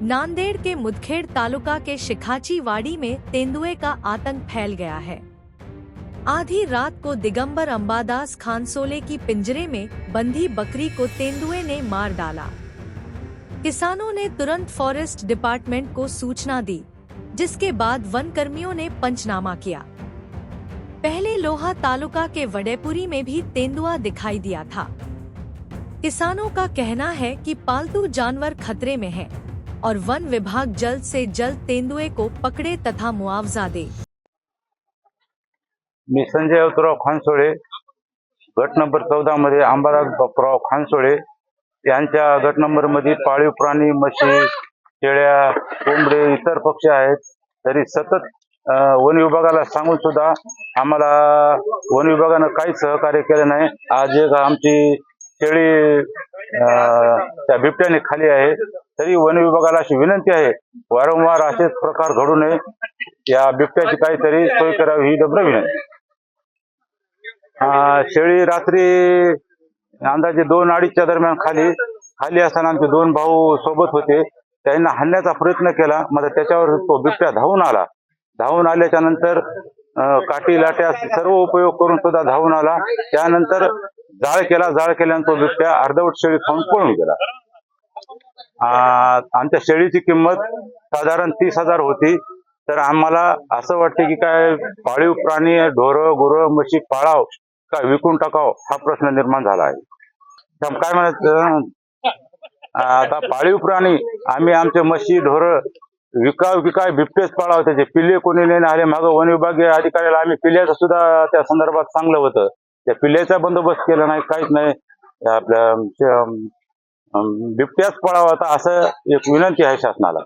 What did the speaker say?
नांदेड़ के मुदखेड़ तालुका के शिखाची वाड़ी में तेंदुए का आतंक फैल गया है। आधी रात को दिगंबर अंबादास खानसोले की पिंजरे में बंधी बकरी को तेंदुए ने मार डाला। किसानों ने तुरंत फॉरेस्ट डिपार्टमेंट को सूचना दी, जिसके बाद वन कर्मियों ने पंचनामा किया। पहले लोहा तालुका के वडेपुरी में भी तेंदुआ दिखाई दिया था। किसानों का कहना है कि पालतू जानवर खतरे में है और वन विभाग जल्द से जल्द तेंदुए को पकड़े तथा मुआवजा दे। मी संजय अवतराव खानसोळे, गट नंबर 14 मध्ये अंबादास बापूराव खानसोळे यांच्या गट नंबर मध्ये पाळीव प्राणी, म्हशी, शेळ्या, कोंबडे, इतर पक्षी आहेत। तरी सतत वन विभागाला सांगून सुद्धा आम्हाला वन विभागानं काही सहकार्य केलं नाही। आज एक आमची शेळी त्या बिबट्याने खाली आहे, तरी वन विभागाला अशी विनंती आहे, वारंवार असेच प्रकार घडू नये, या बिबट्याची काहीतरी सोय करावी ही नम्र विनंती। शेळी रात्री अंदाजे 2-2:30च्या दरम्यान खाली असताना आमचे 2 भाऊ सोबत होते। त्यांना हाणण्याचा प्रयत्न केला, मात्र त्याच्यावर तो बिबट्या धावून आल्याच्या नंतर काठी लाट्या सर्व उपयोग करून सुद्धा धावून आला। त्यानंतर जाळ केल्यानंतर तो बिबट्या अर्धवट शेळी खाऊन पळून गेला। आमच्या शेळीची किंमत साधारण 30,000 होती। तर आम्हाला असं वाटते की काय पाळीव प्राणी, ढोरं, गुरं, म्हशी पाळाव का विकून टाकाव हा प्रश्न निर्माण झाला आहे। काय म्हणायचं, आता पाळीव प्राणी आम्ही आमचे म्हशी, ढोरं विकाव की काय बिबटेच पाळाव, त्याचे पिल्ले कोणी नाही आले। मागं वन विभागीय अधिकाऱ्याला आम्ही पिल्ल्याचं सुद्धा त्या संदर्भात चांगलं होतं, त्या पिल्ल्याचा बंदोबस्त केला नाही, काहीच नाही। आपल्या बिबट्याच पळावा आता असं एक विनंती आहे शासनाला।